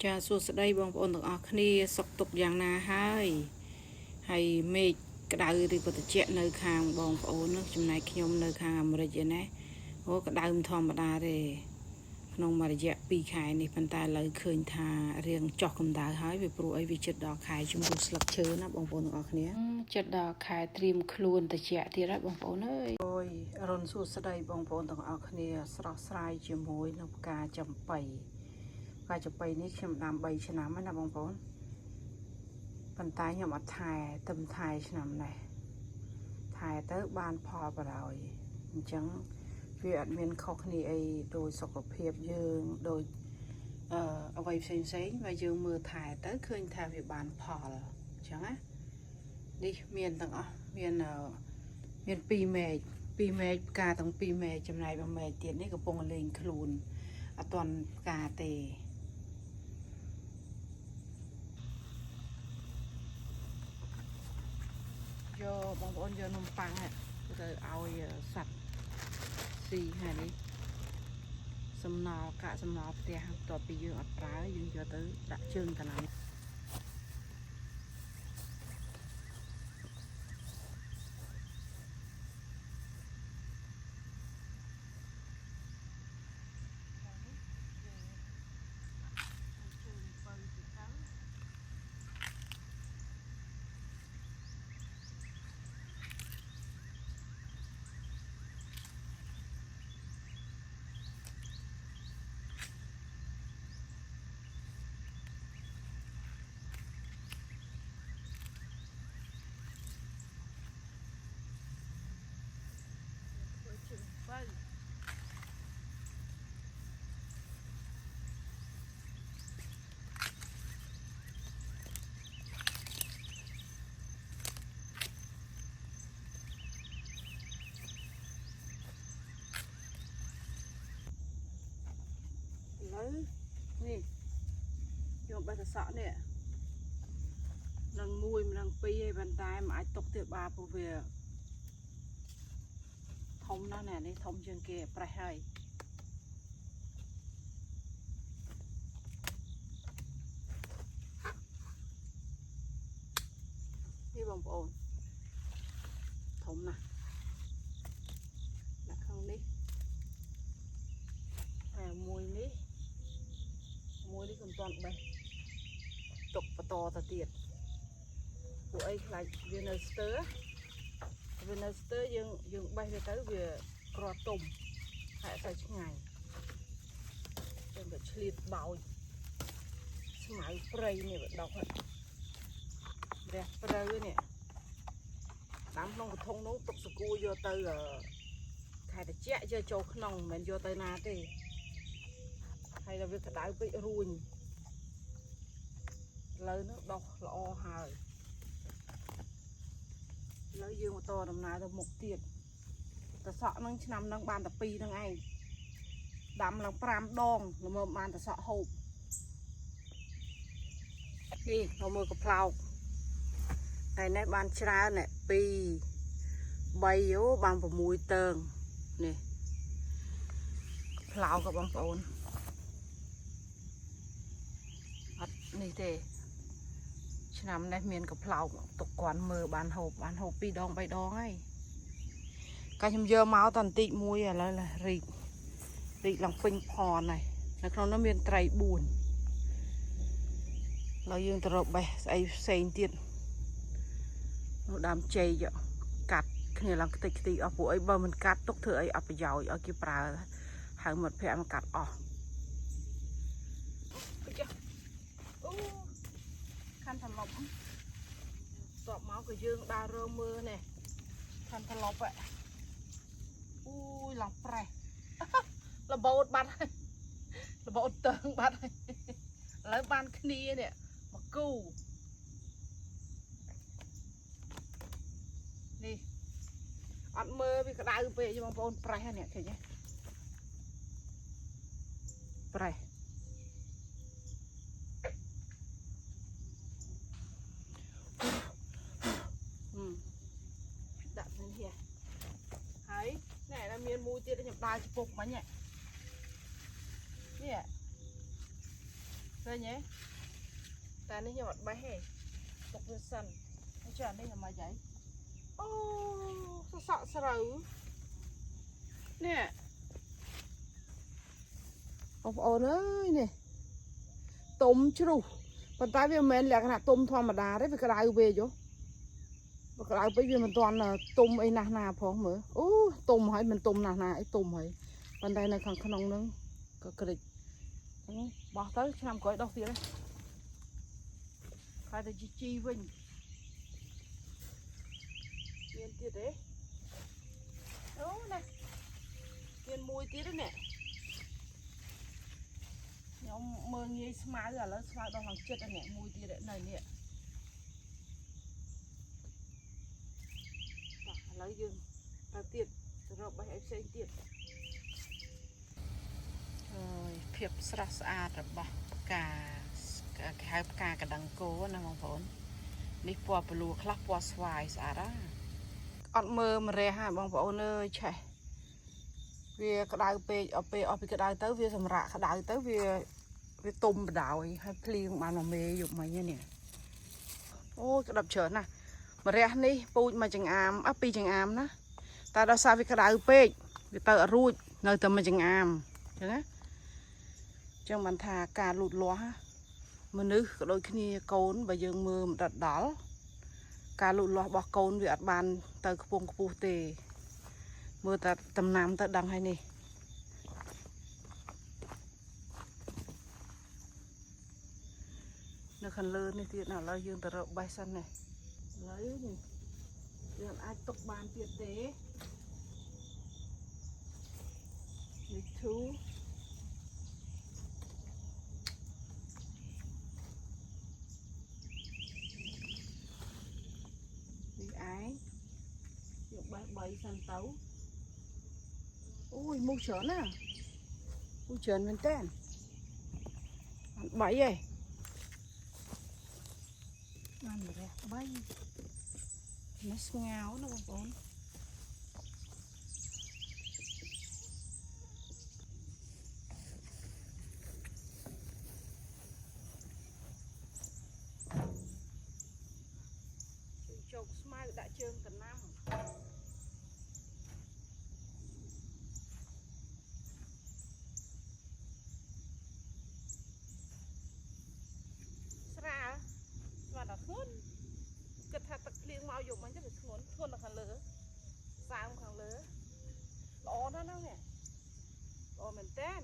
ចាសួស្តីបងប្អូនទាំងអស់គ្នាសុខទុក្ខយ៉ាងណាហើយមេឃក្តៅឬក៏ត្រជាក់នៅខាងបងប្អូននោះចំណែកខ្ញុំនៅខាងអាមេរិកឯណាអូក្តៅមិនធម្មតាទេក្នុងមួយរយៈ2ខែនេះប៉ុន្តែឥឡូវឃើញថារៀងចុះកម្ដៅហើយវាព្រោះអីវាជិតដល់ខែជំរុះស្លឹកឈើណាបងប្អូនទាំងអស់គ្នាជិតដល់ខែត្រៀមខ្លួនត្រជាក់ទៀតហើយបងប្អូនអើយអូយរុនសួស្តីបងប្អូនទាំងអស់គ្នាស្រស់ស្រាយជាមួយនឹងផ្កាចំបៃផ្កាចំបៃនេះខ្ញុំដាំ3ឆ្នាំហើយណាបងប្អូនប៉ុន្តែខ្ញុំអត់ថែទឹមថែឆ្នាំនេះថែទៅបានផលបរោយអញ្ចឹងវាអត់មានខុសគ្នាអីដោយសុខភាពយើងដោយអ្វីផ្សេងបើយើងមើលថែទៅឃើញថាវាបានផលអញ្ចឹងណានេះមានទាំងអស់មាន2មែកផ្កាទាំង2មែកចំណែក1មែកទៀតនេះកំពុងលេងខ្លួនអត់ទាន់ផ្កាទេយកបងប្អូនយកនំប៉័ងទៅឲ្យសត្វស៊ីហើយនេះសំណល់កាកសំណល់ផ្ទះបន្ទាប់ពីយើងអត់ប្រើយើងយកទៅដាក់ជើងកណាបើនេះយកបេះសក់នេះនឹង1នឹង2ឯប៉ុន្តែមិនអាចຕົកទៀតបានព្រោះវាធំណាស់នេះធំជាងគេប្រេះហើយនេះបងប្អូនធំណាស់ដាក់ក្នុងនេះហើយមួយនេះខ្ញុំមិនទាន់បេះទុកបន្តទៅទៀតពួកអីខ្លាចវានៅស្ទើយើងបេះវាទៅវាក្រទុំហើយអត់ទៅឆ្ងាយយើងទៅឆ្លៀតបោចស្មៅព្រៃនេះវាដុកហើយរះព្រៅនេះដាំក្នុងកធុងនោះទុកសគួរយកទៅខែត្រជាក់យកចូលក្នុងមិនមែនយកទៅណាទេហើយដល់វាក្តៅពេករួញឥឡូវនោះដុះល្អហើយឥឡូវយើងបន្តដំណើរទៅមុខទៀតតសក់នឹងឆ្នាំនឹងបានតែ2នឹងឯងដាំឡើង5ដងល្មមបានតសក់ហូបនេះមកមើលកំប្លោកតែនេះបានច្រើននេះ2 3យោបាន6តើងនេះកំប្លោកក៏បងប្អូនអត់នេះទេឆ្នាំនេះមានកំប្លោកទុកគាត់មើលបានហូប2ដង3ដងហើយកាលខ្ញុំយកមកតន្តិចមួយឥឡូវរីកឡើងពេញផនហើយនៅក្នុងនោះមានត្រី4ហើយយើងទៅរកបេះស្អីផ្សេងទៀតនោះដើមចេកកាត់គ្នាឡើងខ្ទេចខ្ទីអស់ពួកអីបើមិនកាត់ទុកធ្វើអីអត់ប្រយោជន៍ឲ្យគេប្រើហៅមិត្តភ័ក្តិមកកាត់អស់អូខាន់ថឡប់តបមកក៏យើងដើររើមើលនេះខាន់ថឡប់អូយឡើងប្រេះរបូតបាត់ហើយរបូតតើងបាត់ហើយឥឡូវបានគ្នានេះមកគូនេះអត់មើលវាក្តៅពេកបងប្អូនប្រេះនេះឃើញទេប្រេះដាក់នេះហើយណែតែមានមួយទៀតខ្ញុំដើរចំពុកមិញនេះ Rồi nhé. Ta này nhọt bay hè. Tục với sân. Nó chờ đây là mà vậy. Ô, sao sợ rồi. Nè. Ông ồn ơi nè. Tôm chứ đâu. Còn tay bây giờ mình là cái nào tôm thoa mà đá đấy. Vì cái đáy về chứ. Vì cái đáy bây giờ mình toàn là tôm ấy nà phong mở. Ô, tôm hỏi mình tôm nà ấy tôm hỏi. Còn đây này khăn khăn nông nâng. Có cơ địch. Bỏ tới cho nằm coi đâu phía đây. Khai tới chi vinh. Yên tiết đấy. Đúng này. Yên mùi tiết đấy nè. Nhóm mơ nghe smile rồi là smile đo lòng chết rồi nè. Mùi tiết đấy này nè. Lấy dương. Ta tiết. Rồi bà hãy xem tiết. Rồi, phiệp sạch sạch rồi bỏ cả hai cả đằng cố nè mong phốn. Ní bò bò lùa khắc bò xoài sạch đó. Ất mơ mà rè ha mong phốn ơi chạy. Vì cái đau bê ở cái đau tới vì sầm rạ cái đau tới vì tôm đào hay pling mà mê dụng mày như nè. Ôi cái đập trở nè. Mà rè ní bụi mà chẳng ám áp pi chẳng ám ná. Ta đâu sao vì cái đau bê vì ta ở ruột nơi tầm mà chẳng ám. Chứ á. Chẳng bàn thà cả lụt lúa ha. Mà nữ đôi khi côn bây giờ mưa đặt đó. Cả lụt lúa bỏ côn vì ạt bàn tới cái bông cái tề. Mưa ta tầm nam ta đăng hay nè. Nó khăn lơ này thì nào là dương ta rộng bay sân này. Lấy nè. Dương ai tục bàn tiệt tế. Lịch thú. Lịch ái. Dương bay sân tấu. Ôi mù trớn à. Mù trớn bên tên. Bấy vậy. Ăn rồi bay. Nó ngáo nó bóng. Chọc smile đại trương tầng 5. Sra mà đã khốn. Cất hạt tắc liêng mau dùng mà chắc phải khốn là khăn lỡ. Sao không khăn lỡ. Lọ nó nè. Lọ mình tên.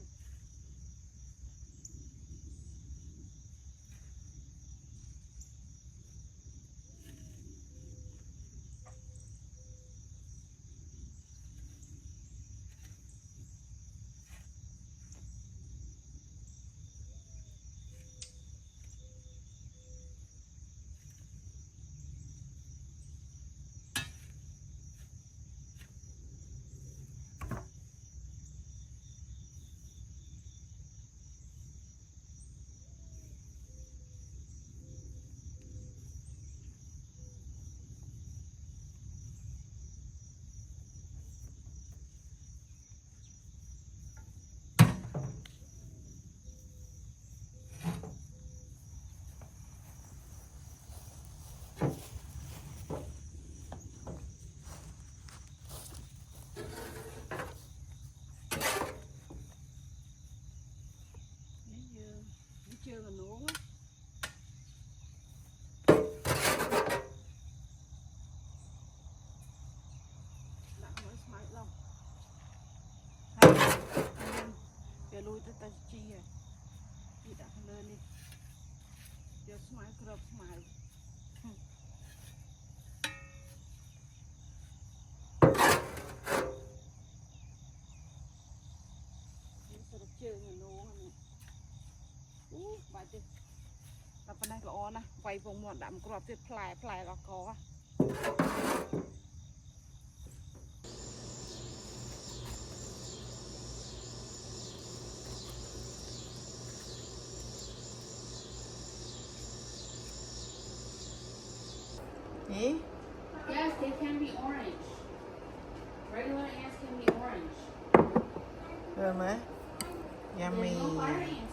Chưa mà nuống á. Đặt mới smile lông. Giờ lui tới tay chi rồi. Đi đặt lên đi. Giờ smile crop smile. Sẽ được chơi mà nuống nè. Bài chứ. Tập bên này lọ nè. Quay vùng một đạm crop thì play là có. Eh? Yes, they can be orange. Regular ants can be orange. Rồi mà. Yummy. There's no fire ants